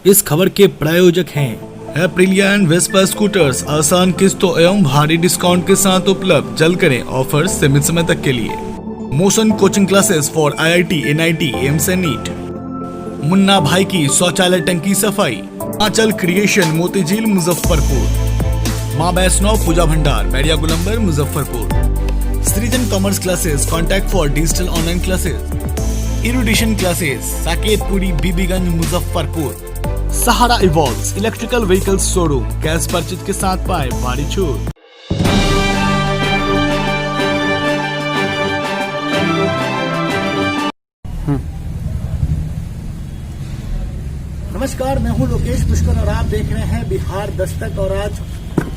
इस खबर के प्रायोजक हैं एप्रिलिया एंड वेस्पा स्कूटर्स, आसान किस्तों एवं भारी डिस्काउंट के साथ उपलब्ध। जल्द करें ऑफर सीमित समय तक के लिए। Motion coaching classes for IIT, NIT, AIIMS and NEET. Munna Bhai की शौचालय टंकी सफाई। Aanchal creation, Motijheel, Muzaffarpur. Maa Vaishnav Puja Bhandar, Bairiya Gulambar, Muzaffarpur. Srijan commerce classes, contact for digital online classes. Erudition classes, Saketpuri, Bibiganj, Muzaffarpur. Sahara evolves electrical vehicles showroom, cash purchase के साथ पाए भारी छूट। नमस्कार, मैं हूं लोकेश पुष्कर और आप देख रहे हैं बिहार दस्तक। और आज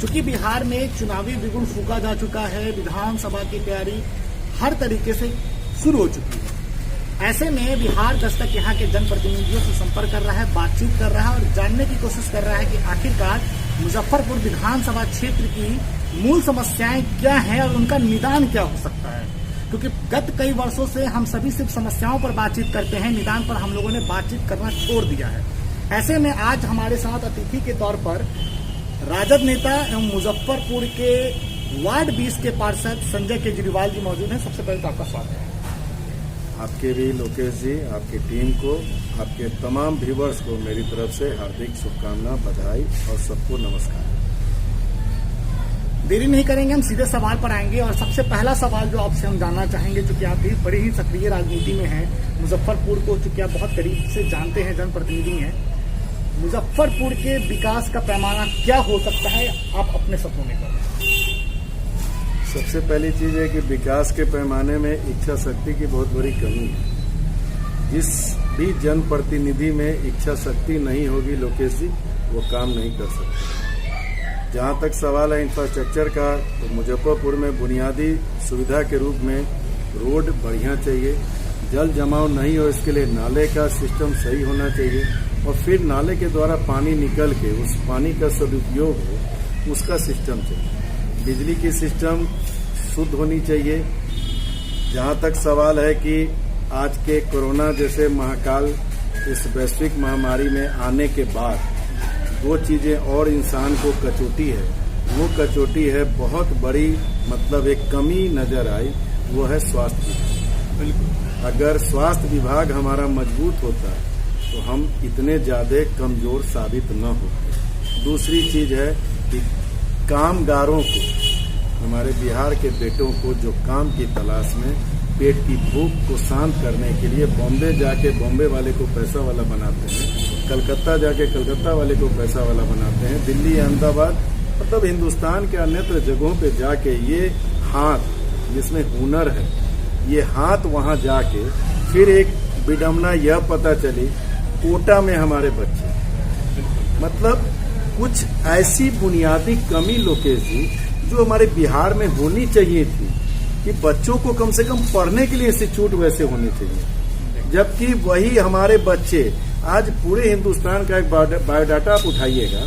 चूंकि बिहार में चुनावी बिगुल फूका जा चुका है, विधानसभा की तैयारी हर तरीके से शुरू हो चुकी है। ऐसे में बिहार दस्तक यहाँ के जनप्रतिनिधियों से संपर्क कर रहा है, बातचीत कर रहा है और जानने की कोशिश कर रहा है कि आखिरकार मुजफ्फरपुर विधानसभा क्षेत्र की मूल समस्याएं क्या हैं और उनका निदान क्या हो सकता है। क्योंकि गत कई वर्षों से हम सभी सिर्फ समस्याओं पर बातचीत करते हैं, निदान पर हम लोगों ने बातचीत करना छोड़ दिया है। ऐसे में आज हमारे साथ अतिथि के तौर पर राजद नेता एवं मुजफ्फरपुर के वार्ड 20 के पार्षद संजय केजरीवाल जी मौजूद हैं। सबसे पहले तो आपका स्वागत है। आपके भी लोकेश जी, आपकी टीम को, आपके तमाम व्यूवर्स को मेरी तरफ से हार्दिक शुभकामना, बधाई और सबको नमस्कार। देरी नहीं करेंगे, हम सीधे सवाल पर आएंगे। और सबसे पहला सवाल जो आपसे हम जानना चाहेंगे, चूंकि आप भी बड़ी ही सक्रिय राजनीति में हैं, मुजफ्फरपुर को चूंकि आप बहुत करीब से जानते हैं, जनप्रतिनिधि हैं, मुजफ्फरपुर के विकास का पैमाना क्या हो सकता है, आप अपने सपनों में करें। सबसे पहली चीज है कि विकास के पैमाने में इच्छा शक्ति की बहुत बड़ी कमी है। जिस भी जनप्रतिनिधि में इच्छा शक्ति नहीं होगी लोकेश जी, वो काम नहीं कर सकते। जहाँ तक सवाल है इंफ्रास्ट्रक्चर का, तो मुजफ्फरपुर में बुनियादी सुविधा के रूप में रोड बढ़िया चाहिए, जल जमाव नहीं हो इसके लिए नाले का सिस्टम सही होना चाहिए और फिर नाले के द्वारा पानी निकल के उस पानी का सदुपयोग हो उसका सिस्टम चाहिए। बिजली की सिस्टम शुद्ध होनी चाहिए। जहाँ तक सवाल है कि आज के कोरोना जैसे महाकाल इस वैश्विक महामारी में आने के बाद दो चीजें और इंसान को कचोटी है, वो कचोटी है बहुत बड़ी, मतलब एक कमी नजर आई, वो है स्वास्थ्य विभाग। बिल्कुल, अगर स्वास्थ्य विभाग हमारा मजबूत होता तो हम इतने ज्यादा कमजोर साबित न होते। दूसरी चीज है कि कामगारों को, हमारे बिहार के बेटों को जो काम की तलाश में पेट की भूख को शांत करने के लिए बॉम्बे जाके बॉम्बे वाले को पैसा वाला बनाते हैं, कलकत्ता जाके कलकत्ता वाले को पैसा वाला बनाते हैं, दिल्ली, अहमदाबाद, मतलब हिंदुस्तान के अन्यत्र जगहों पे जाके ये हाथ जिसमें हुनर है, ये हाथ वहां जाके फिर एक विडम्बना यह पता चली कोटा में हमारे बच्चे, मतलब कुछ ऐसी बुनियादी कमी लोकेश जी जो हमारे बिहार में होनी चाहिए थी कि बच्चों को कम से कम पढ़ने के लिए इंस्टीट्यूट वैसे होने चाहिए। जबकि वही हमारे बच्चे आज पूरे हिंदुस्तान का एक बायोडाटा आप उठाइएगा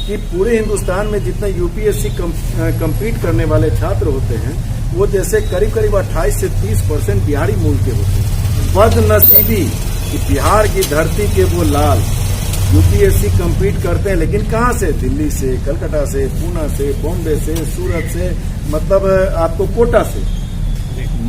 कि पूरे हिंदुस्तान में जितने यूपीएससी कम्पीट करने वाले छात्र होते हैं, वो जैसे करीब करीब 28 से 30% बिहारी मूल के होते हैं। बदनसीबी कि बिहार की धरती के वो लाल यूपीएससी कम्पीट करते हैं, लेकिन कहाँ से? दिल्ली से, कलकत्ता से, पूना से, बॉम्बे से, सूरत से, मतलब आपको कोटा से।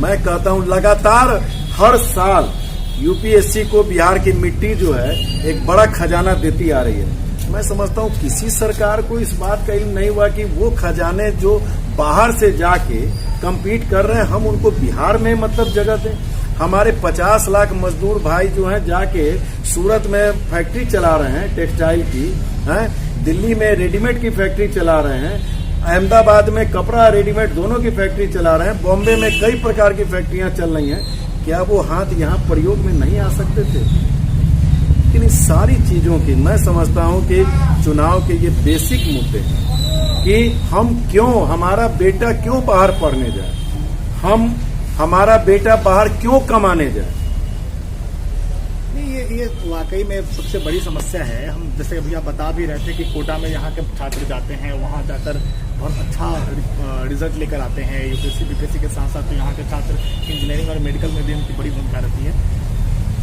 मैं कहता हूँ लगातार हर साल यूपीएससी को बिहार की मिट्टी जो है एक बड़ा खजाना देती आ रही है। मैं समझता हूँ किसी सरकार को इस बात का इल्म नहीं हुआ कि वो खजाने जो बाहर से जाके कम्पीट कर रहे हैं, हम उनको बिहार में मतलब जगह दें। हमारे 50 लाख मजदूर भाई जो हैं जाके सूरत में फैक्ट्री चला रहे हैं टेक्सटाइल की, हैं दिल्ली में रेडीमेड की फैक्ट्री चला रहे हैं, अहमदाबाद में कपड़ा रेडीमेड दोनों की फैक्ट्री चला रहे हैं, बॉम्बे में कई प्रकार की फैक्ट्रियां चल रही हैं। क्या वो हाथ यहाँ प्रयोग में नहीं आ सकते थे? लेकिन इस सारी चीजों की मैं समझता हूँ कि चुनाव के ये बेसिक मुद्दे हैं कि हम क्यों, हमारा बेटा क्यों बाहर पढ़ने जाए, हमारा बेटा बाहर क्यों कमाने जाए। ये वाकई में सबसे बड़ी समस्या है। हम जैसे अभी आप बता भी रहे थे कि कोटा में यहाँ के छात्र जाते हैं, वहाँ जाकर बहुत अच्छा रिजल्ट लेकर आते हैं यूपीएससी बीपीएससी के साथ साथ। तो यहाँ के छात्र इंजीनियरिंग और मेडिकल में भी उनकी बड़ी भूमिका रहती है।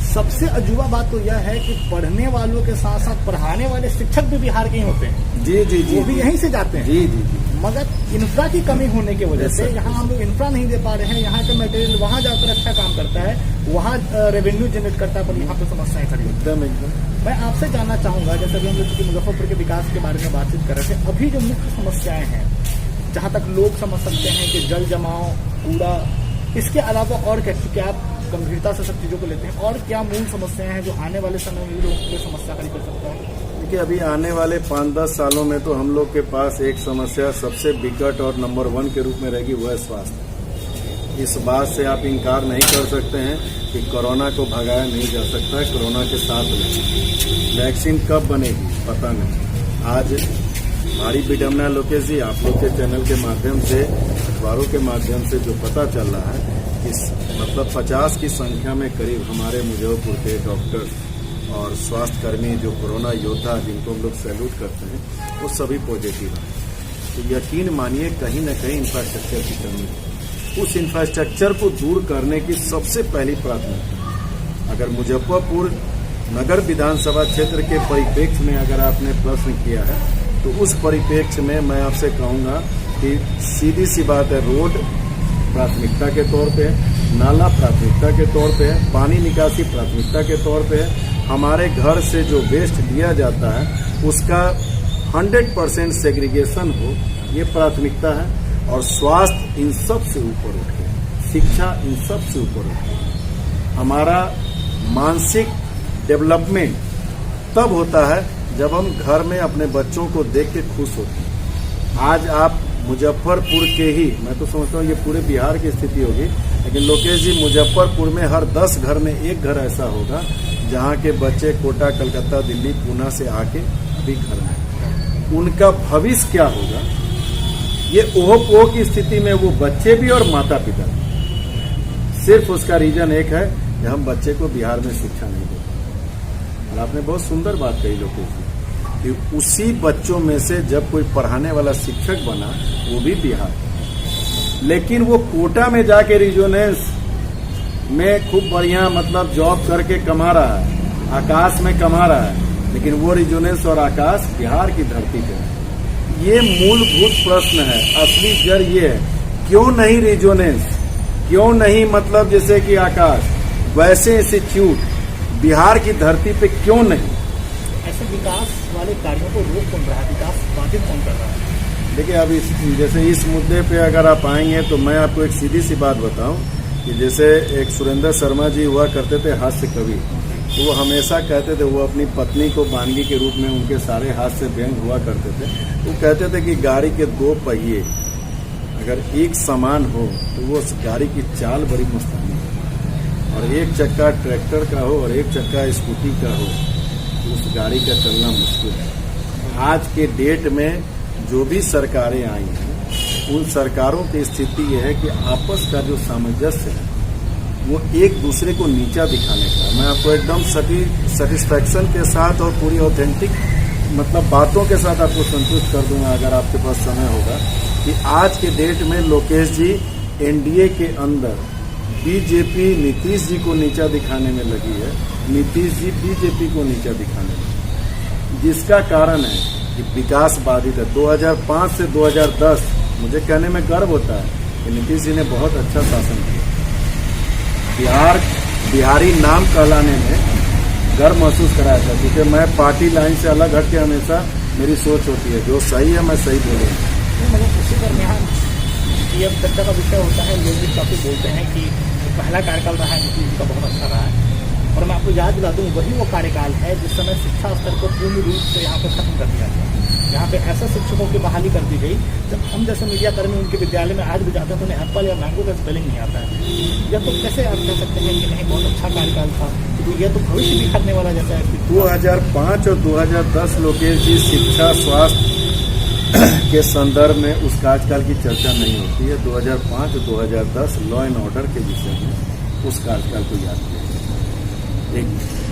सबसे अजूबा बात तो यह है कि पढ़ने वालों के साथ साथ पढ़ाने वाले शिक्षक भी बिहार के ही होते हैं। जी जी जी, वो भी यहीं से जाते हैं। जी जी जी। मगर इंफ्रा की कमी होने की वजह से यहाँ हम लोग इंफ्रा नहीं दे पा रहे हैं। यहाँ का मटेरियल वहाँ जाकर अच्छा काम करता है, वहाँ रेवेन्यू जनरेट करता है, पर यहाँ पे समस्याएं खड़ी होती हैं। एकदम मैं आपसे जानना चाहूंगा, जैसे अभी हम लोग चूंकि मुजफ्फरपुर के विकास के बारे में बातचीत कर रहे थे, अभी जो मुख्य समस्याएं हैं, जहां तक लोग समझ सकते हैं कि जल जमाव, कूड़ा, इसके अलावा और क्या आप गंभीरता से सब चीजों को लेते हैं, और क्या मूल समस्याएं हैं जो आने वाले समय में लोगों की समस्या खड़ी कर सकता है? देखिए, अभी आने वाले 5-10 सालों में तो हम लोग के पास एक समस्या सबसे विकट और नंबर 1 के रूप में रहेगी, वह है स्वास्थ्य। इस बात से आप इनकार नहीं कर सकते हैं कि कोरोना को भगाया नहीं जा सकता है, कोरोना के साथ नहीं। वैक्सीन कब बनेगी पता नहीं। आज भारी विडम्बना लोकेश जी, आप लोग के चैनल के माध्यम से, अखबारों के माध्यम से जो पता चल रहा है, इस मतलब 50 की संख्या में करीब हमारे मुजफ्फरपुर के डॉक्टर और स्वास्थ्यकर्मी जो कोरोना योद्धा जिनको हम लोग सैल्यूट करते हैं, वो सभी पॉजिटिव हैं। तो यकीन मानिए कहीं न कहीं इंफ्रास्ट्रक्चर की कमी है। उस इंफ्रास्ट्रक्चर को दूर करने की सबसे पहली प्राथमिकता, अगर मुजफ्फरपुर नगर विधानसभा क्षेत्र के परिप्रेक्ष्य में अगर आपने प्रश्न किया है, तो उस परिप्रेक्ष्य में मैं आपसे कहूंगा कि सीधी सी बात है, रोड प्राथमिकता के तौर पे है, नाला प्राथमिकता के तौर पे है, पानी निकासी प्राथमिकता के तौर पे है, हमारे घर से जो वेस्ट लिया जाता है उसका 100% सेग्रीगेशन हो, ये प्राथमिकता है। और स्वास्थ्य इन सब से ऊपर उठ के, शिक्षा इन सब से ऊपर उठ के, हमारा मानसिक डेवलपमेंट तब होता है जब हम घर में अपने बच्चों को देख के खुश होते हैं। आज आप मुजफ्फरपुर के ही, मैं तो समझता हूँ ये पूरे बिहार की स्थिति होगी, लेकिन लोकेश जी, मुजफ्फरपुर में हर 10 घर में एक घर ऐसा होगा जहाँ के बच्चे कोटा, कलकत्ता, दिल्ली, पूना से आके अभी घर में, उनका भविष्य क्या होगा, ये ओहो-पोह की स्थिति में वो बच्चे भी और माता पिता भी। सिर्फ उसका रीजन एक है कि हम बच्चे को बिहार में शिक्षा नहीं देते। और आपने बहुत सुंदर बात कही लोकेश जी, कि उसी बच्चों में से जब कोई पढ़ाने वाला शिक्षक बना, वो भी बिहार, लेकिन वो कोटा में जाके रिजोनेंस में खूब बढ़िया मतलब जॉब करके कमा रहा है, आकाश में कमा रहा है, लेकिन वो रिजोनेंस और आकाश बिहार की धरती पे है। ये मूलभूत प्रश्न है। असली जड़ ये है, क्यों नहीं रिजोनेंस, क्यों नहीं मतलब जैसे कि आकाश, वैसे इंस्टीट्यूट बिहार की धरती पे क्यों नहीं? ऐसे विकास वाले कार्यों को रोक कौन रहा है, विकास बाधित कौन कर रहा है? देखिए, अब जैसे इस मुद्दे पे अगर आप आएंगे तो मैं आपको एक सीधी सी बात बताऊं कि जैसे एक सुरेंद्र शर्मा जी हुआ करते थे हास्य कवि, तो वो हमेशा कहते थे, वो अपनी पत्नी को बानगी के रूप में उनके सारे हास्य व्यंग हुआ करते थे। वो कहते थे कि गाड़ी के 2 पहिए अगर एक समान हो तो वो उस गाड़ी की चाल बड़ी मस्तानी है, और एक चक्का ट्रैक्टर का हो और एक चक्का स्कूटी का हो तो उस गाड़ी का चलना मुश्किल है। आज के डेट में जो भी सरकारें आई हैं, उन सरकारों की स्थिति यह है कि आपस का जो सामंजस्य है वो एक दूसरे को नीचा दिखाने का। मैं आपको एकदम सेटिस्फैक्शन के साथ और पूरी ऑथेंटिक मतलब बातों के साथ आपको संतुष्ट कर दूंगा अगर आपके पास समय होगा, कि आज के डेट में लोकेश जी एनडीए के अंदर बीजेपी नीतीश जी को नीचा दिखाने में लगी है, नीतीश जी बीजेपी को नीचा दिखाने में, जिसका कारण है कि विकास बाधित है। 2005 से 2010 मुझे कहने में गर्व होता है कि नीतीश जी ने बहुत अच्छा शासन किया। बिहारी नाम कहलाने में गर्व महसूस कराया था, क्योंकि मैं पार्टी लाइन से अलग हट के हमेशा मेरी सोच होती है, जो सही है मैं सही बोलूँगा। मतलब उसी दरमियान ये चर्चा का विषय होता है, लोग भी काफी बोलते हैं कि पहला कार्यकाल रहा है नीतीश जी का बहुत अच्छा रहा है, और मैं आपको याद दिला दूं वही वो कार्यकाल है जिस समय शिक्षा स्तर को पूर्ण रूप से यहाँ पर खत्म कर दिया गया। यहाँ पे ऐसे शिक्षकों की बहाली कर दी गई, जब हम जैसे मीडिया कर्मी उनके विद्यालय में आज भी जाते हैं तो उन्हें एप्पल या मैंगो का स्पेलिंग नहीं आता है। या तो कैसे आप कह सकते हैं कि नहीं बहुत अच्छा कार्यकाल था, तो ये तो भविष्य भी करने वाला जैसा है। 2005 और 2010 लोकेश जी शिक्षा स्वास्थ्य के संदर्भ में उस कार्यकाल की चर्चा नहीं होती है। 2005 और 2010 लॉ एंड ऑर्डर के विषय में उस कार्यकाल को याद किया। एक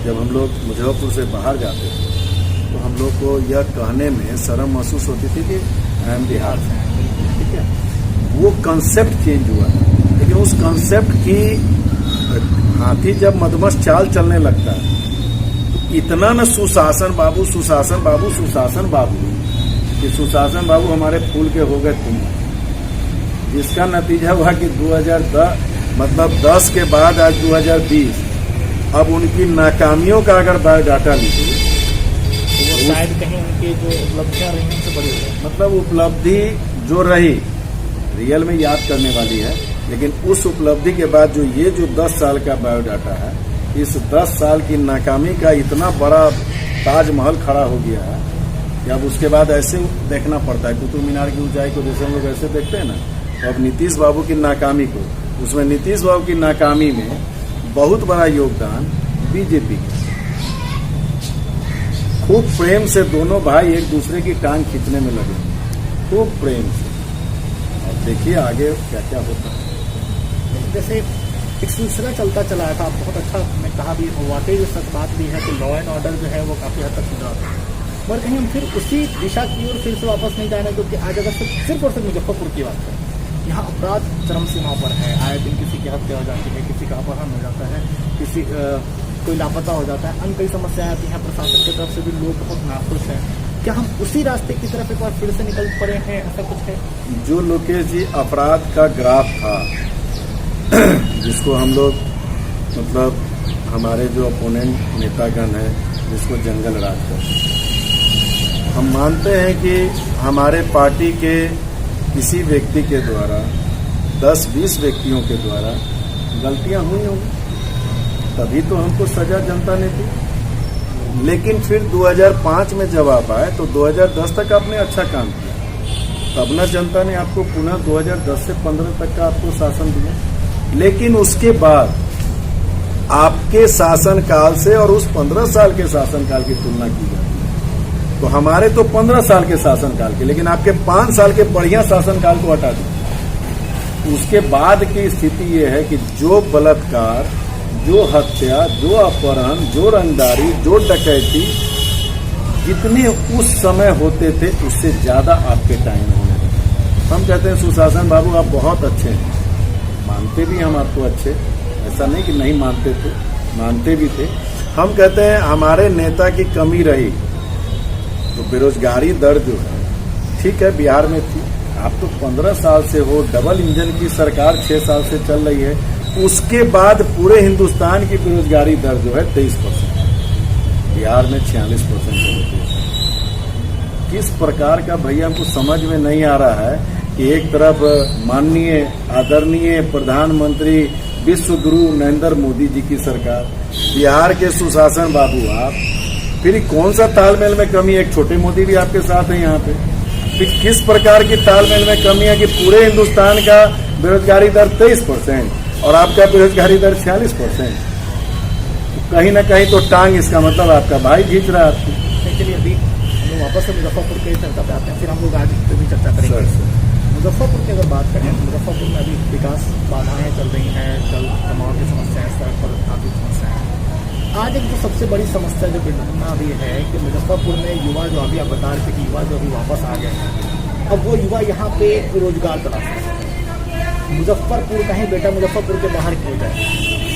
जब हम लोग मुजफ्फरपुर से बाहर जाते थे तो हम लोग को यह कहने में शर्म महसूस होती थी कि आई एम बिहार से, ठीक है। वो कंसेप्ट चेंज हुआ, लेकिन उस कंसेप्ट की हाथी जब मदमस्त चाल चलने लगता है तो इतना न सुशासन बाबू सुशासन बाबू सुशासन बाबू कि सुशासन बाबू हमारे फूल के हो गए तुम, जिसका नतीजा हुआ कि 2010 के बाद आज 2020, अब उनकी नाकामियों का अगर बायोडाटा लीजिए तो वो शायद कहीं उनकी जो उपलब्धियां रही उनसे बड़ी है। मतलब उपलब्धि जो रही रियल में याद करने वाली है, लेकिन उस उपलब्धि के बाद जो 10 साल का बायोडाटा है, इस 10 साल की नाकामी का इतना बड़ा ताजमहल खड़ा हो गया है कि अब उसके बाद ऐसे देखना पड़ता है कुतुब मीनार की ऊंचाई को, जैसे हम लोग ऐसे देखते हैं ना। तो अब नीतीश बाबू की नाकामी को, उसमें नीतीश बाबू की नाकामी में बहुत बड़ा योगदान बीजेपी का। खूब प्रेम से दोनों भाई एक दूसरे की टांग खींचने में लगे, खूब प्रेम से। और देखिए आगे क्या क्या होता है। जैसे एक सिलसिला चलता चला था, बहुत अच्छा मैं कहा भी, वाकई जो सच बात भी है कि लॉ एंड ऑर्डर जो है वो काफी हद तक सुधरा था, मगर कहीं हम फिर उसी दिशा की ओर फिर से वापस नहीं जाने, क्योंकि आज अगर सिर्फ और सिर्फ मुजफ्फरपुर की बात करें, यहाँ अपराध चरम सीमा पर है। आए दिन किसी की हत्या हो जाती है, किसी का अपहरण हो जाता है, किसी कोई लापता हो जाता है, अन्य कई समस्याएं आती हैं। प्रशासन की तरफ से भी लोग बहुत नाखुश हैं। क्या हम उसी रास्ते की तरफ एक बार फिर से निकल पड़े हैं, ऐसा कुछ है? जो लोकेश जी अपराध का ग्राफ था जिसको हम लोग मतलब हमारे जो अपोनेंट नेतागण है जिसको जंगल राज करते हैं, हम मानते हैं कि हमारे पार्टी के किसी व्यक्ति के द्वारा 10-20 व्यक्तियों के द्वारा गलतियां हुई होंगी, तभी तो हमको सजा जनता ने दी। लेकिन फिर 2005 में जब आप आए तो 2010 तक आपने अच्छा काम किया, तब ना जनता ने आपको पुनः 2010 से 15 तक का आपको शासन दिया। लेकिन उसके बाद आपके शासन काल से और उस 15 साल के शासन काल की तुलना की जाती है तो हमारे तो 15 साल के शासन काल के, लेकिन आपके 5 साल के बढ़िया शासन काल को हटा दिया। उसके बाद की स्थिति ये है कि जो बलात्कार, जो हत्या, जो अपहरण, जो रंगदारी, जो डकैती जितने उस समय होते थे उससे ज्यादा आपके टाइम होने लगे। हम कहते हैं सुशासन बाबू आप बहुत अच्छे हैं, मानते भी हम आपको अच्छे, ऐसा नहीं कि नहीं मानते थे, मानते भी थे। हम कहते हैं हमारे नेता की कमी रही तो बेरोजगारी दर जो है ठीक है बिहार में थी, आप तो 15 साल से हो, डबल इंजन की सरकार 6 साल से चल रही है, उसके बाद पूरे हिंदुस्तान की बेरोजगारी दर जो है 23%, बिहार में 46% है। किस प्रकार का भैया हमको समझ में नहीं आ रहा है कि एक तरफ माननीय आदरणीय प्रधानमंत्री विश्व गुरु नरेंद्र मोदी जी की सरकार, बिहार के सुशासन बाबू आप, फिर कौन सा तालमेल में कमी है? एक छोटे मोदी भी आपके साथ हैं यहाँ पे। फिर किस प्रकार की तालमेल में कमी है कि पूरे हिंदुस्तान का बेरोजगारी दर 23% और आपका बेरोजगारी दर 46%? कहीं ना कहीं तो टांग, इसका मतलब आपका भाई खींच रहा है आपको। चलिए अभी हम वापस से मुजफ्फरपुर के चर्चा पे आते हैं, फिर हम लोग आज पे भी चर्चा करेंगे। मुजफ्फरपुर की अगर बात करें तो मुजफ्फरपुर में अभी विकास बाधाएं चल रही हैं, जल जमाव की समस्याएं, सड़क पर काफी समस्याएं हैं। आज एक जो सबसे बड़ी समस्या जो बिल्कुल अभी है कि मुजफ्फरपुर में युवा जो अभी आप बता रहे थे कि युवा जो अभी वापस आ गए हैं, अब वो युवा यहाँ पे रोजगार तलाश रहे हैं। मुजफ्फरपुर कहीं बेटा मुजफ्फरपुर के बाहर क्यों जाए,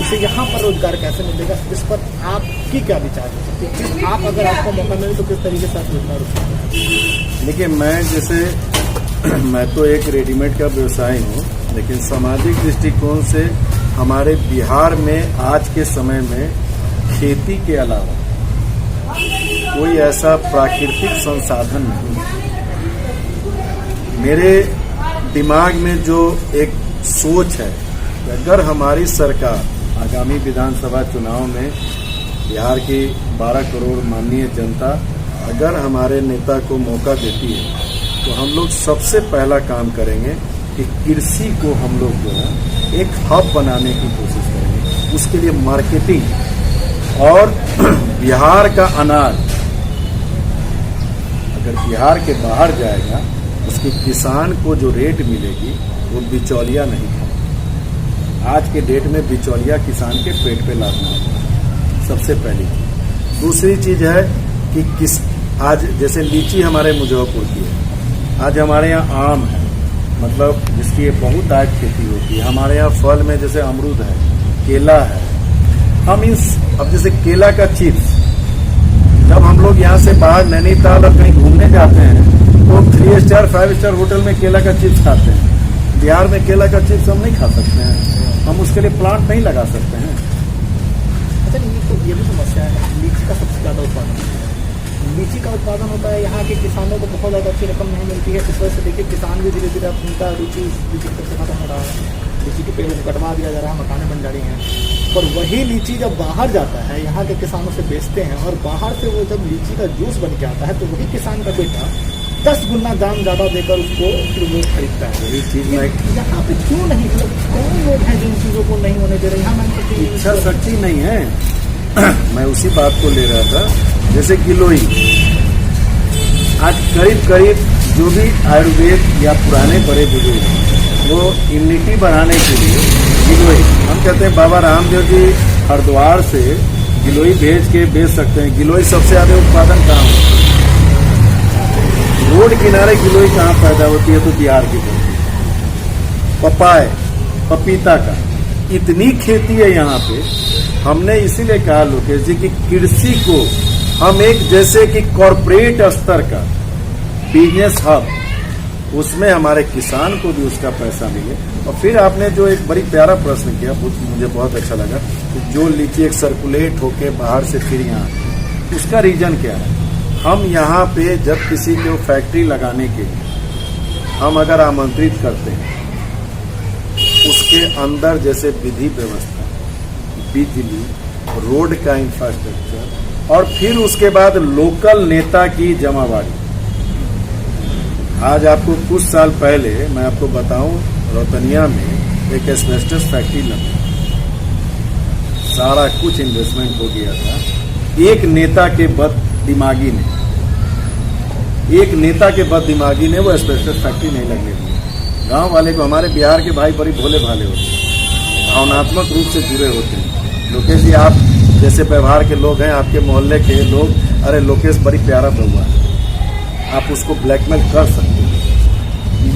उसे यहाँ पर रोजगार कैसे मिलेगा? इस पर आपकी क्या विचार है? आप अगर आपको मौका मिले तो किस तरीके से आप रोजगार? देखिए मैं तो एक रेडीमेड का व्यवसायी हूँ, लेकिन सामाजिक दृष्टिकोण से हमारे बिहार में आज के समय में खेती के अलावा कोई ऐसा प्राकृतिक संसाधन नहीं। मेरे दिमाग में जो एक सोच है कि अगर हमारी सरकार आगामी विधानसभा चुनाव में बिहार की 12 करोड़ माननीय जनता अगर हमारे नेता को मौका देती है तो हम लोग सबसे पहला काम करेंगे कि कृषि को हम लोग जो है एक हब बनाने की कोशिश करेंगे। उसके लिए मार्केटिंग और बिहार का अनाज अगर बिहार के बाहर जाएगा उसके किसान को जो रेट मिलेगी वो बिचौलिया नहीं खाएगा। आज के डेट में बिचौलिया किसान के पेट पे लादना है, सबसे पहली चीज। दूसरी चीज है कि आज जैसे लीची हमारे मुजफ्फरपुर की है, आज हमारे यहाँ आम है, मतलब जिसकी बहुत आज खेती होती है। हमारे यहाँ फल में जैसे अमरूद है, केला है, हम अब जैसे केला का चिप्स, जब हम लोग यहाँ से बाहर नैनीताल और कहीं घूमने जाते हैं तो 3 स्टार 5 स्टार होटल में केला का चिप्स खाते हैं। बिहार में केला का चिप्स हम नहीं खा सकते हैं, हम उसके लिए प्लांट नहीं लगा सकते हैं। अच्छा, ये भी समस्या है, लीची का सबसे ज़्यादा उत्पादन होता है। लीची का उत्पादन होता है, यहाँ के किसानों को बहुत ज़्यादा अच्छी रकम नहीं मिलती है। इस वजह से देखिए किसान भी धीरे धीरे उनका रुचि लीची की तरफ खत्म हो रहा है। लीची के पेड़ कटवा दिया जा रहा है, मकानें बन जा रही हैं। पर वही लीची जब बाहर जाता है, यहाँ के किसानों से बेचते हैं और बाहर से वो जब लीची का जूस बन के आता है तो वही किसान का बेटा 10 गुना दाम ज़्यादा देकर उसको फिर वो खरीदता है। यही चीज यहाँ पे क्यों नहीं, मतलब कौन लोग हैं जिन चीज़ों को नहीं होने दे रहे? यहाँ मैंने इच्छा शक्ति नहीं है। मैं उसी बात को ले रहा था, जैसे गिलोई आज करीब करीब जो भी आयुर्वेद या पुराने बड़े बुजुर्ग वो इम्यूनिटी बढ़ाने के लिए गिलोई, हम कहते हैं बाबा रामदेव जी हरिद्वार से गिलोई भेज के बेच सकते हैं। गिलोई सबसे ज्यादा उत्पादन कहाँ होता है? रोड किनारे गिलोई कहाँ पैदा होती है? तो बिहार की तरफ। पपाय, पपीता का इतनी खेती है यहाँ पे। हमने इसीलिए कहा लोकेश जी कि कृषि को हम एक जैसे कि कॉरपोरेट स्तर का बिजनेस हब, उसमें हमारे किसान को भी उसका पैसा मिले। और फिर आपने जो एक बड़ी प्यारा प्रश्न किया, मुझे बहुत अच्छा लगा कि जो लीची एक सर्कुलेट होके बाहर से फिर यहाँ, उसका रीजन क्या है? हम यहाँ पे जब किसी को फैक्ट्री लगाने के लिए हम अगर आमंत्रित करते हैं, उसके अंदर जैसे विधि व्यवस्था, बिजली, रोड का इंफ्रास्ट्रक्चर और फिर उसके बाद लोकल नेता की जमावाड़ी। आज आपको कुछ साल पहले मैं आपको बताऊं, रोतनिया में एक एस्बेस्टस फैक्ट्री लगी, सारा कुछ इन्वेस्टमेंट हो गया था। एक नेता के बददिमागी ने वो एस्बेस्टस फैक्ट्री नहीं लगने दी। गांव वाले को, हमारे बिहार के भाई बड़ी भोले भाले होते हैं, भावनात्मक रूप से जुड़े होते हैं। लोकेश जी आप जैसे व्यवहार के लोग हैं, आपके मोहल्ले के लोग, अरे लोकेश बड़ी प्यारा बउआ है, आप उसको ब्लैकमेल कर सकते हैं।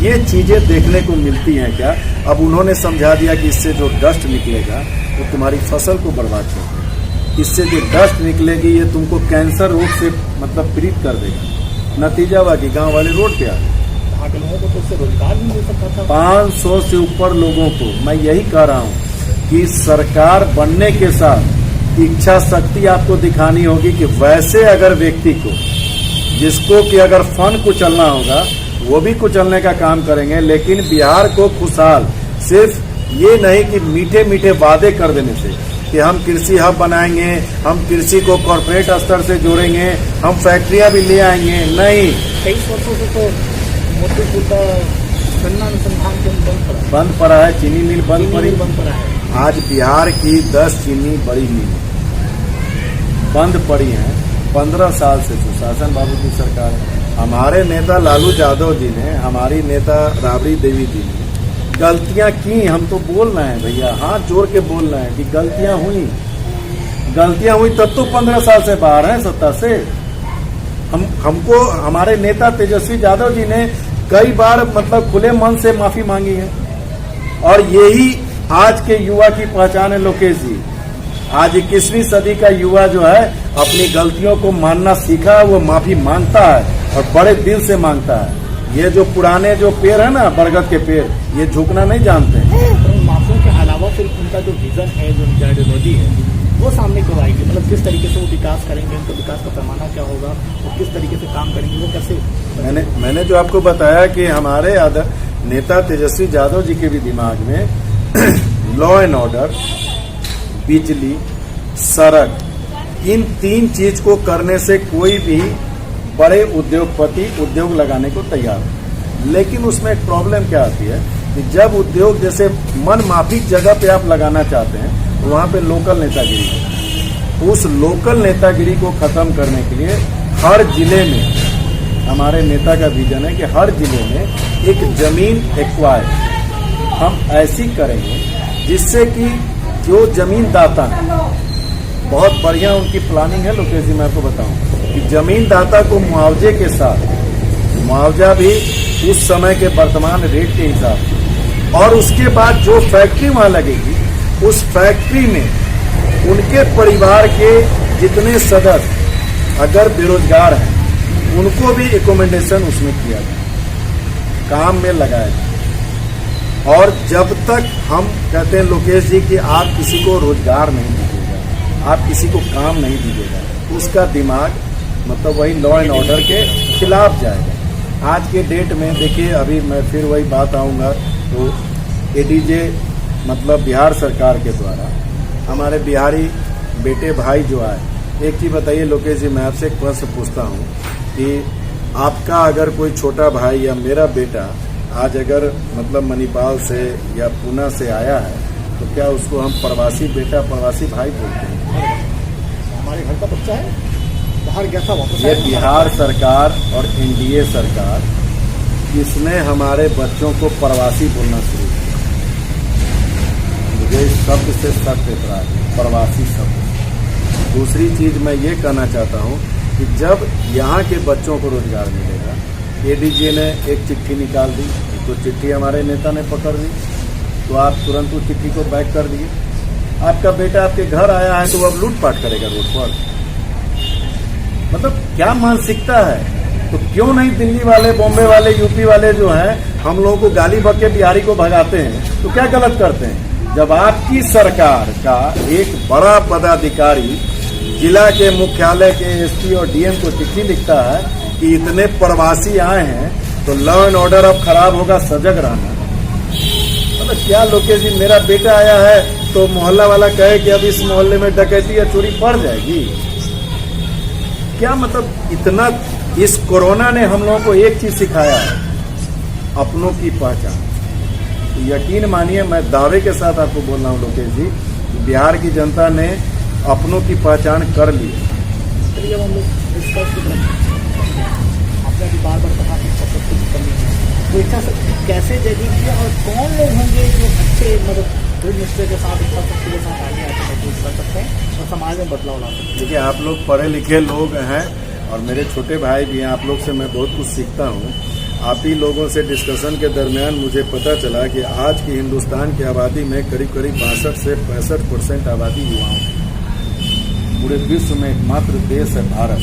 ये चीजें देखने को मिलती हैं क्या? अब उन्होंने समझा दिया कि इससे जो डस्ट निकलेगा वो तुम्हारी फसल को बर्बाद कर देगा, इससे जो डस्ट निकलेगी ये तुमको कैंसर रोग से मतलब पीड़ित कर देगा। नतीजा हुआ कि गांव वाले रोड पे आ गए। लोगों को तो उससे रोजगार भी मिल सकता था। 500 से ऊपर लोगों को। मैं यही कह रहा हूँ कि सरकार बनने के साथ इच्छा शक्ति आपको दिखानी होगी कि वैसे अगर व्यक्ति को, जिसको कि अगर फन कुचलना होगा वो भी कुचलने का काम करेंगे, लेकिन बिहार को खुशहाल सिर्फ ये नहीं कि मीठे मीठे वादे कर देने से कि हम कृषि हब बनाएंगे, हम कृषि को कॉर्पोरेट स्तर से जोड़ेंगे, हम फैक्ट्रियां भी ले आएंगे, नहीं। 23 वर्षों से तो मोतीपुर का गन्ना अनुसंधान केंद्र बंद पड़ा है, चीनी मिल बंद पड़ा है। आज बिहार की 10 चीनी बड़ी मिल बंद पड़ी हैं 15 साल से। सुशासन बाबू की सरकार है। हमारे नेता लालू यादव जी ने, हमारी नेता राबड़ी देवी जी ने गलतियां की। हम तो बोल रहे हैं भैया, हाथ जोड़ के बोल रहे हैं कि गलतियां हुई तब तो 15 साल से बाहर हैं सत्ता से। हमको हमारे नेता तेजस्वी यादव जी ने कई बार मतलब खुले मन से माफी मांगी है, और यही आज के युवा की पहचान है लोकेश जी। आज 21वीं सदी का युवा जो है अपनी गलतियों को मानना सीखा, वो माफी मांगता है और बड़े दिल से मांगता है। ये जो पुराने जो पेड़ है ना, बरगद के पेड़, ये झुकना नहीं जानते हैं। तो माफियों के अलावा फिर उनका जो विजन है, जो उनकी आइडियोलॉजी है, वो सामने क्यों आएगी? मतलब किस तरीके से वो विकास करेंगे, उनका विकास का पैमाना क्या होगा, वो किस तरीके से काम करेंगे, वो कैसे? मैंने जो आपको बताया कि हमारे नेता तेजस्वी यादव जी के भी दिमाग में लॉ एंड ऑर्डर, बिजली, सड़क, इन 3 चीज को करने से कोई भी बड़े उद्योगपति उद्योग लगाने को तैयार है। लेकिन उसमें एक प्रॉब्लम क्या आती है कि जब उद्योग जैसे मन माफिक जगह पे आप लगाना चाहते हैं, तो वहां पे लोकल नेतागिरी है। उस लोकल नेतागिरी को खत्म करने के लिए हर जिले में, हमारे नेता का विजन है कि हर जिले में एक जमीन एक्वायर हम ऐसी करेंगे जिससे कि जो जमीन दाता है, बहुत बढ़िया उनकी प्लानिंग है लोकेश जी। मैं आपको बताऊं कि जमीन दाता को मुआवजे के साथ, मुआवजा भी उस समय के वर्तमान रेट के हिसाब से, और उसके बाद जो फैक्ट्री वहां लगेगी उस फैक्ट्री में उनके परिवार के जितने सदस्य अगर बेरोजगार हैं उनको भी एकोमोडेशन उसमें किया जाए, काम में लगाया जाए। और जब तक हम कहते हैं लोकेश जी कि आप किसी को रोजगार नहीं दीजिएगा, आप किसी को काम नहीं दीजिएगा, उसका दिमाग मतलब वही लॉ एंड ऑर्डर के खिलाफ जाएगा। आज के डेट में देखिए, अभी मैं फिर वही बात आऊँगा, तो एडीजे मतलब बिहार सरकार के द्वारा हमारे बिहारी बेटे भाई जो आए, एक चीज बताइए लोकेश जी, मैं आपसे एक प्रश्न पूछता हूँ कि आपका अगर कोई छोटा भाई या मेरा बेटा आज अगर मतलब मणिपाल से या पूना से आया है तो क्या उसको हम प्रवासी बेटा प्रवासी भाई बोलते हैं? हमारे घर का बच्चा है, बाहर गया था वापस ये आया। बिहार सरकार और एनडीए सरकार, इसने हमारे बच्चों को प्रवासी बोलना शुरू किया। मुझे इस शब्द से सख्त एतराज है, प्रवासी शब्द। दूसरी चीज मैं ये कहना चाहता हूँ कि जब यहाँ के बच्चों को रोजगार मिलेगा, एडीजे ने एक चिट्ठी निकाल दी, तो चिट्ठी हमारे नेता ने पकड़ ली, तो आप तुरंत उस चिट्ठी को बैक कर दिए। आपका बेटा आपके घर आया है तो अब लूटपाट करेगा रोड पर, मतलब क्या मानसिकता है? तो क्यों नहीं दिल्ली वाले, बॉम्बे वाले, यूपी वाले जो हैं हम लोगों को गाली बक के बिहारी को भगाते हैं, तो क्या गलत करते हैं? जब आपकी सरकार का एक बड़ा पदाधिकारी जिला के मुख्यालय के एसपी और डीएम को चिट्ठी लिखता है कि इतने प्रवासी आए हैं तो लॉ एंड ऑर्डर अब खराब होगा, सजग रहना। मतलब क्या लोकेश जी, मेरा बेटा आया है तो मोहल्ला वाला कहे कि अब इस मोहल्ले में डकैती या चोरी बढ़ जाएगी? क्या मतलब इतना? इस कोरोना ने हम लोगों को एक चीज सिखाया है, अपनों की पहचान। तो यकीन मानिए, मैं दावे के साथ आपको बोल रहा हूँ लोकेश जी, बिहार की जनता ने अपनों की पहचान कर ली। चलिए हम लोग डिस्कस की तरफ, आपने अभी बार बार कहा कि सब कुछ करनी है, तो इच्छा शक्ति कैसे जगेगी और कौन लोग होंगे जो अच्छे मतलब दृढ़ निश्चय के साथ इच्छा शक्ति के साथ आगे आकर महसूस कर सकते हैं और समाज में बदलाव ला सकते हैं? देखिए, आप लोग पढ़े लिखे लोग हैं और मेरे छोटे भाई भी हैं, आप लोग से मैं बहुत कुछ सीखता हूँ। आप ही लोगों से डिस्कशन के दरमियान मुझे पता चला कि आज की हिंदुस्तान की आबादी में करीब करीब 62 से 65% आबादी युवाओं की। पूरे विश्व में एकमात्र देश है भारत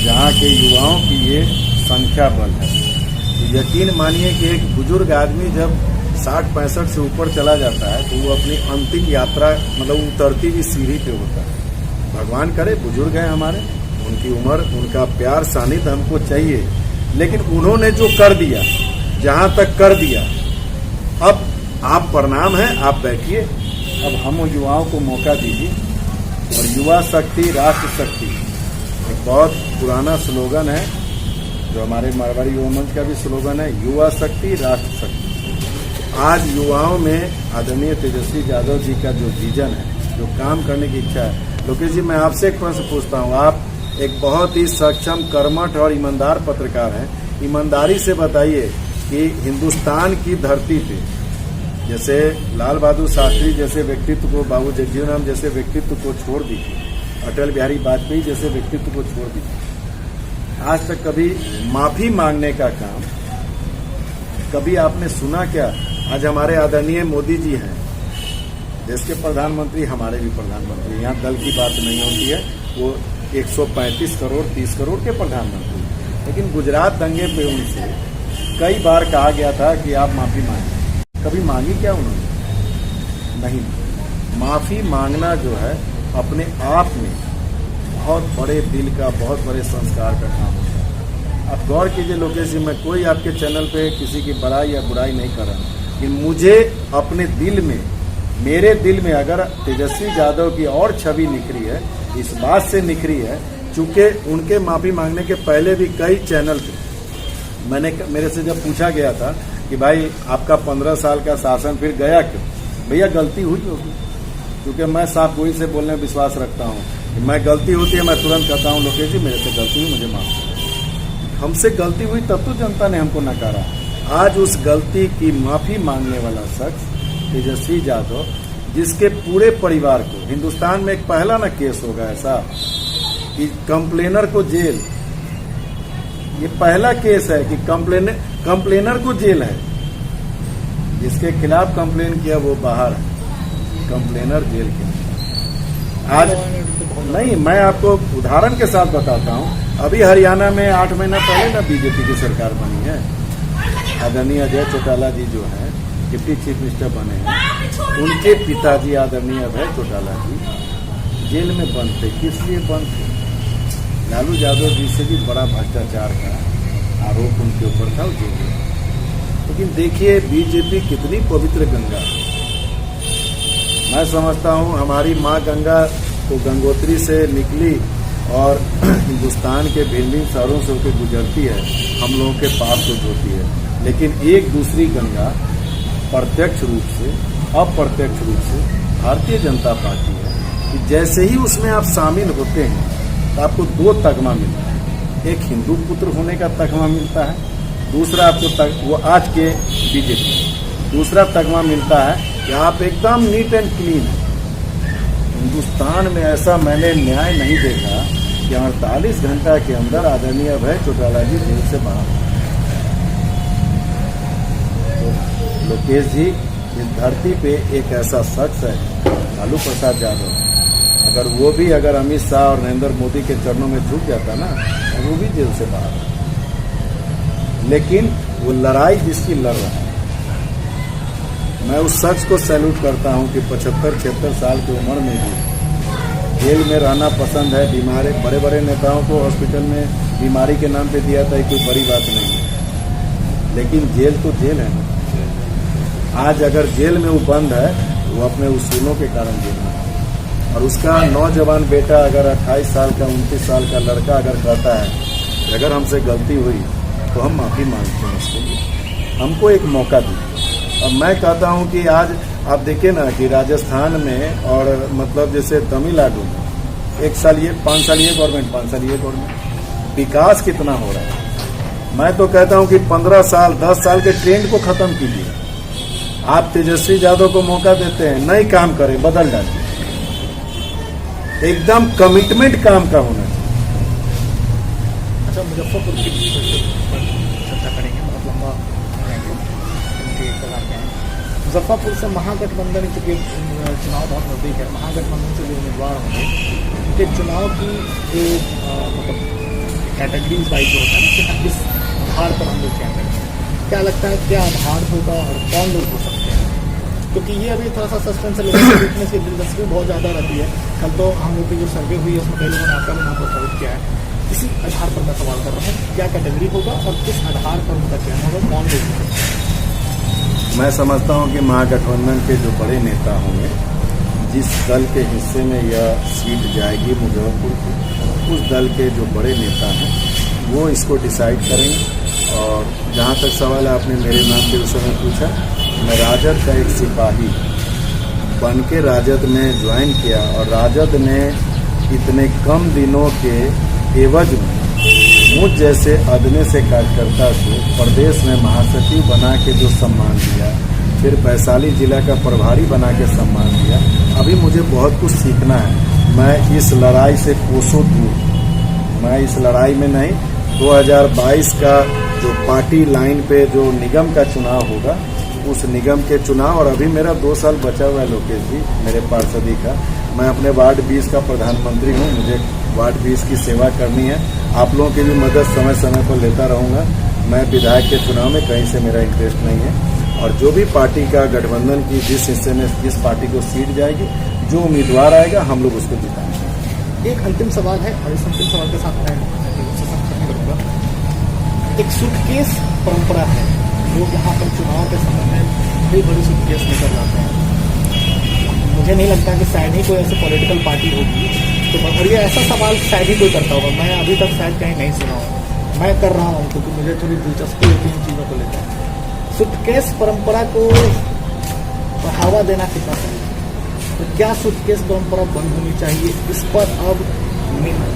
जहाँ के युवाओं की ये संख्या बल है। तो यकीन मानिए कि एक बुजुर्ग आदमी जब 60-65 से ऊपर चला जाता है तो वो अपनी अंतिम यात्रा मतलब उतरती हुई सीढ़ी पे होता है। भगवान करे बुजुर्ग हैं हमारे, उनकी उम्र, उनका प्यार, सानिध्य हमको चाहिए, लेकिन उन्होंने जो कर दिया, जहां तक कर दिया, अब आप प्रणाम है, आप बैठिए, अब हम युवाओं को मौका दीजिए। और युवा शक्ति राष्ट्र शक्ति एक बहुत पुराना स्लोगन है, जो हमारे मारवाड़ी युवा मंच का भी स्लोगन है, युवा शक्ति राष्ट्र शक्ति। आज युवाओं में आदरणीय तेजस्वी यादव जी का जो विजन है, जो काम करने की इच्छा है। लोकेश जी, मैं आपसे एक प्रश्न पूछता हूँ, आप एक बहुत ही सक्षम, कर्मठ और ईमानदार पत्रकार हैं, ईमानदारी से बताइए कि हिंदुस्तान की धरती पे जैसे लाल बहादुर शास्त्री जैसे व्यक्तित्व को, बाबू जगजीवन राम जैसे व्यक्तित्व को छोड़ दीजिए, अटल बिहारी वाजपेयी जैसे व्यक्तित्व को छोड़ दीजिए, आज तक कभी माफी मांगने का काम कभी आपने सुना क्या? आज हमारे आदरणीय मोदी जी हैं, देश के प्रधानमंत्री, हमारे भी प्रधानमंत्री, यहाँ दल की बात नहीं होती है, वो 135 करोड़ 30 करोड़ के प्रधानमंत्री, लेकिन गुजरात दंगे पे उनसे कई बार कहा गया था कि आप माफी मांगे। कभी मांगी क्या उन्होंने? नहीं। माफी मांगना जो है अपने आप में बहुत बड़े दिल का, बहुत बड़े संस्कार का काम होता है। आप गौर कीजिए लोकेश जी, मैं कोई आपके चैनल पे किसी की बड़ाई या बुराई नहीं कर रहा, कि मुझे अपने दिल में, मेरे दिल में अगर तेजस्वी यादव की और छवि निखरी है, इस बात से निखरी है चूंकि उनके माफी मांगने के पहले भी कई चैनल पे मेरे से जब पूछा गया था कि भाई आपका 15 साल का शासन फिर गया क्यों? भैया गलती हुई होगी, क्योंकि मैं साफ गोई से बोलने में विश्वास रखता हूँ कि मैं गलती होती है मैं तुरंत कहता हूँ लोकेश जी मेरे से गलती हुई, मुझे माफ करें। हमसे गलती हुई तब तो जनता ने हमको नकारा। आज उस गलती की माफी मांगने वाला शख्स तेजस्वी यादव, जिसके पूरे परिवार को, हिंदुस्तान में एक पहला ना केस होगा ऐसा कि कंप्लेनर को जेल, ये पहला केस है कि कंप्लेनर को जेल है, जिसके खिलाफ कंप्लेन किया वो बाहर है, कंप्लेनर जेल के। आज नहीं, मैं आपको उदाहरण के साथ बताता हूँ। अभी हरियाणा में 8 महीना पहले ना बीजेपी की सरकार बनी है। आदरणीय अजय चौटाला जी जो है डिप्टी चीफ मिनिस्टर बने हैं, उनके पिताजी आदरणीय अभय चौटाला जी जेल में बंद थे। किस लिए बंद थे? लालू यादव जी से भी बड़ा भ्रष्टाचार का आरोप उनके ऊपर था जेल में। लेकिन देखिए बीजेपी कितनी पवित्र गंगा है। मैं समझता हूँ हमारी माँ गंगा तो गंगोत्री से निकली और हिंदुस्तान के भिन्न भिन्न शहरों से होकर गुजरती है, हम लोगों के पास तो होती है। लेकिन एक दूसरी गंगा प्रत्यक्ष रूप से अप्रत्यक्ष रूप से भारतीय जनता पार्टी है कि जैसे ही उसमें आप शामिल होते हैं तो आपको 2 तगमा मिलता है। एक हिंदू पुत्र होने का तगमा मिलता है, दूसरा आपको वो आज के बीजेपी दूसरा तगमा मिलता है कि आप एकदम नीट एंड क्लीन हैं। हिंदुस्तान में ऐसा मैंने न्याय नहीं देखा कि 48 घंटा के अंदर आदरणीय अभय चौटाला जी जेल से बाहर। तो लोकेश जी, इस धरती पे एक ऐसा शख्स है लालू प्रसाद यादव, अगर अमित शाह और नरेंद्र मोदी के चरणों में झुक जाता ना तो वो भी जेल से बाहर। लेकिन वो लड़ाई जिसकी लड़ रहा है, मैं उस शख्स को सैल्यूट करता हूं कि 75-76 साल की उम्र में भी जेल में रहना पसंद है। बीमार बड़े बड़े नेताओं को हॉस्पिटल में बीमारी के नाम पे दिया था, कोई बड़ी बात नहीं है। लेकिन जेल तो जेल है ना। आज अगर जेल में वो बंद है वो अपने उसूलों के कारण जेल में है। और उसका नौजवान बेटा अगर 28 साल का 29 साल का लड़का अगर कहता है अगर हमसे गलती हुई तो हम माफी मांगते हैं उसके लिए, हमको एक मौका दीजिए। और मैं कहता हूं कि आज आप देखिए ना कि राजस्थान में और मतलब जैसे तमिलनाडु में 1 साल ये 5 साल ये गवर्नमेंट 5 साल ये गवर्नमेंट, विकास कितना हो रहा है। मैं तो कहता हूं कि 15 साल 10 साल के ट्रेंड को खत्म कीजिए। आप तेजस्वी यादव को मौका देते हैं, नई काम करें, बदल डालिए। एकदम कमिटमेंट काम का होना चाहिए। अच्छा, मुजफ्फरपुर की चर्चा करेंगे, बहुत लंबा मुजफ्फरपुर से महागठबंधन, चूंकि चुनाव बहुत नजदीक है, महागठबंधन से जो उम्मीदवार होंगे उनके चुनाव की जो मतलब कैटेगरीज वाइज जो होता है ना, किस आधार पर हम लोग क्या करें, क्या लगता है क्या आधार होगा और कौन लोग हो सकते हैं? क्योंकि ये अभी थोड़ा सा सस्पेंस देखने से दिलचस्पी बहुत ज़्यादा रहती है। कल तो हम लोग की जो सर्वे हुई है उसमें कई लोगों ने आपका भी नाम प्रस्तावित किया है। इसी आधार पर मैं सवाल कर रहा हूँ, क्या कैटेगरी होगा और किस आधार पर उनका चयन होगा, कौन लोग होंगे? मैं समझता हूं कि महागठबंधन के जो बड़े नेता होंगे, जिस दल के हिस्से में यह सीट जाएगी मुजफ्फरपुर की, उस दल के जो बड़े नेता हैं वो इसको डिसाइड करेंगे। और जहां तक सवाल है आपने मेरे नाम के विषय में पूछा, मैं राजद का एक सिपाही बन के राजद में ज्वाइन किया और राजद ने इतने कम दिनों के एवज में मुझ जैसे अदने से कार्यकर्ता को प्रदेश में महासचिव बना के जो सम्मान दिया, फिर वैशाली जिला का प्रभारी बना के सम्मान दिया। अभी मुझे बहुत कुछ सीखना है। मैं इस लड़ाई से कोसों दूर, मैं इस लड़ाई में नहीं। 2022 का जो पार्टी लाइन पे जो निगम का चुनाव होगा, उस निगम के चुनाव, और अभी मेरा 2 साल बचा हुआ है लोकेश जी, मेरे पार्षदी का। मैं अपने वार्ड 20 का प्रधानमंत्री हूँ, मुझे वार्ड 20 की सेवा करनी है। आप लोगों की भी मदद समय समय पर लेता रहूँगा। मैं विधायक के चुनाव में कहीं से मेरा इंटरेस्ट नहीं है। और जो भी पार्टी का गठबंधन की जिस हिस्से में जिस पार्टी को सीट जाएगी, जो उम्मीदवार आएगा हम लोग उसको जिताएंगे। एक अंतिम सवाल है और इस अंतिम सवाल के साथ मैं करूँगा। एक सूटकेस परंपरा है, लोग यहाँ पर चुनाव के समय में बड़ी बड़ी सूटकेस लेकर जाते हैं। मुझे नहीं लगता कि शायद ही कोई ऐसी पॉलिटिकल पार्टी होगी तो, और ये ऐसा सवाल शायद ही कोई करता होगा, मैं अभी तक शायद कहीं नहीं सुना हूँ। मैं कर रहा हूँ क्योंकि मुझे थोड़ी दिलचस्पी होती है इन चीज़ों को लेकर। सूटकेस परंपरा को बढ़ावा देना कितना चाहिए, तो क्या सूटकेस परंपरा बंद होनी चाहिए? इस पर अब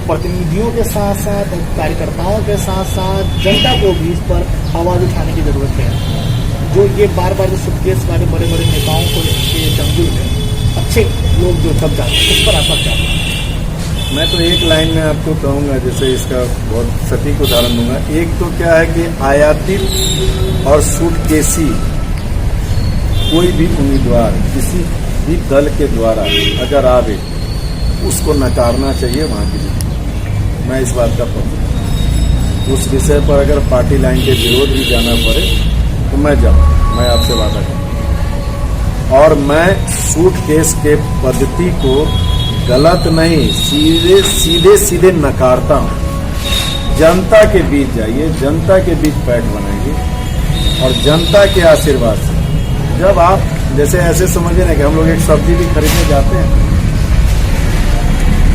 प्रतिनिधियों के साथ साथ कार्यकर्ताओं के साथ साथ जनता को भी इस पर आवाज उठाने की जरूरत है। जो ये बार बार जो सूटकेस वाले बड़े बड़े नेताओं को के जंगल में अच्छे लोग जो दब जाते हैं, उस पर आपका क्या है? मैं तो एक लाइन में आपको कहूंगा, जैसे इसका बहुत सटीक उदाहरण दूंगा। एक तो क्या है कि आयातित और सूटकेसी कोई भी उम्मीदवार किसी भी दल के द्वारा अगर आवे उसको नकारना चाहिए वहाँ की जनता। मैं इस बात का पक्ष हूँ। उस विषय पर अगर पार्टी लाइन के विरोध भी जाना पड़े तो मैं जाऊँ, मैं आपसे वादा करूँ। और मैं सूटकेस के पद्धति को गलत नहीं, सीधे नकारता हूँ। जनता के बीच जाइए, जनता के बीच पैठ बनाइए और जनता के आशीर्वाद से जब आप जैसे ऐसे समझे ना कि हम लोग एक सब्जी भी खरीदने जाते हैं,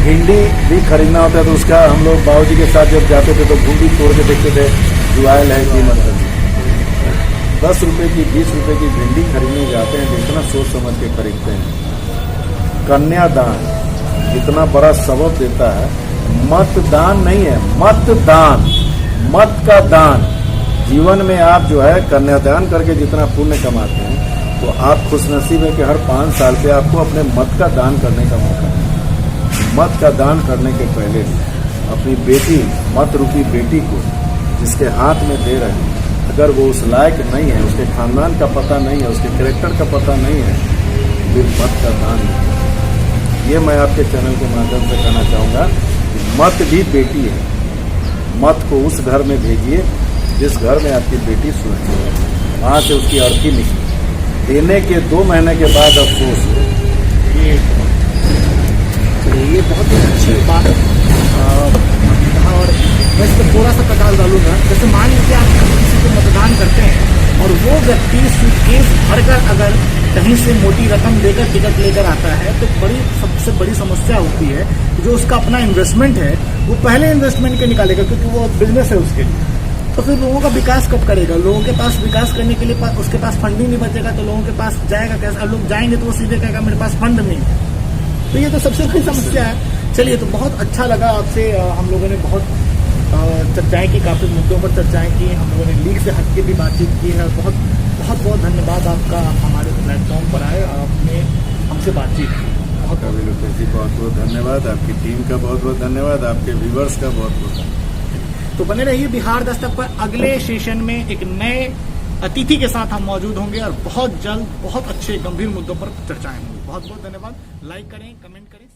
भिंडी भी खरीदना होता है तो उसका हम लोग बाबूजी के साथ जब जाते थे तो भिंडी तोड़ के देखते थे जुआल है कि मतलब 10 रुपए की 20 रुपए की भिंडी खरीदने जाते हैं तो इतना सोच समझ के खरीदते हैं। कन्यादान इतना बड़ा सबब देता है, मतदान नहीं है, मतदान, मत का दान। जीवन में आप जो है कन्यादान करके जितना पुण्य कमाते हैं तो आप खुशनसीब है कि हर 5 साल पे आपको अपने मत का दान करने का मौका है। मत का दान करने के पहले अपनी बेटी, मत रूपी बेटी को जिसके हाथ में दे रहे हैं, अगर वो उस लायक नहीं है, उसके खानदान का पता नहीं है, उसके कैरेक्टर का पता नहीं है, फिर मत का दान नहीं। ये मैं आपके चैनल के माध्यम से कहना चाहूँगा कि मत भी बेटी है। मत को उस घर में भेजिए जिस घर में आपकी बेटी सुरक्षित है, वहाँ से उसकी अर्थी निकली। देने के 2 महीने के बाद अफसोस हो। ये बहुत ही अच्छी बात कहा। और मैं इस पर थोड़ा सा कटाल डालूंगा। जैसे मान लीजिए आप किसी को मतदान करते हैं और वो व्यक्ति सूटकेस भरकर अगर कहीं से मोटी रकम देकर टिकट लेकर आता है तो सबसे बड़ी समस्या होती है जो उसका अपना इन्वेस्टमेंट है वो पहले इन्वेस्टमेंट के निकालेगा, क्योंकि वो बिजनेस है उसके लिए। तो फिर लोगों का विकास कब करेगा? लोगों के पास विकास करने के लिए उसके पास फंडिंग नहीं बचेगा तो लोगों के पास जाएगा कैसे? अब लोग जाएंगे तो वो सीधे कहेगा मेरे पास फंड नहीं है। तो ये तो सबसे बड़ी समस्या है। चलिए, तो बहुत अच्छा लगा आपसे। हम लोगों ने बहुत चर्चाएं की, काफ़ी मुद्दों पर चर्चाएं की। हम लोगों ने लीग से हटके भी बातचीत की है। बहुत बहुत बहुत धन्यवाद आपका हमारे प्लेटफॉर्म पर आए और आपने हमसे बातचीत की। बहुत बहुत धन्यवाद। आपकी टीम का बहुत बहुत धन्यवाद। आपके व्यूवर्स का बहुत बहुत धन्यवाद। तो बने रहिए बिहार दस्तक पर। अगले सेशन में एक नए अतिथि के साथ हम मौजूद होंगे और बहुत जल्द बहुत अच्छे गंभीर मुद्दों पर चर्चाएं होंगी। बहुत बहुत धन्यवाद। लाइक करें, कमेंट करें।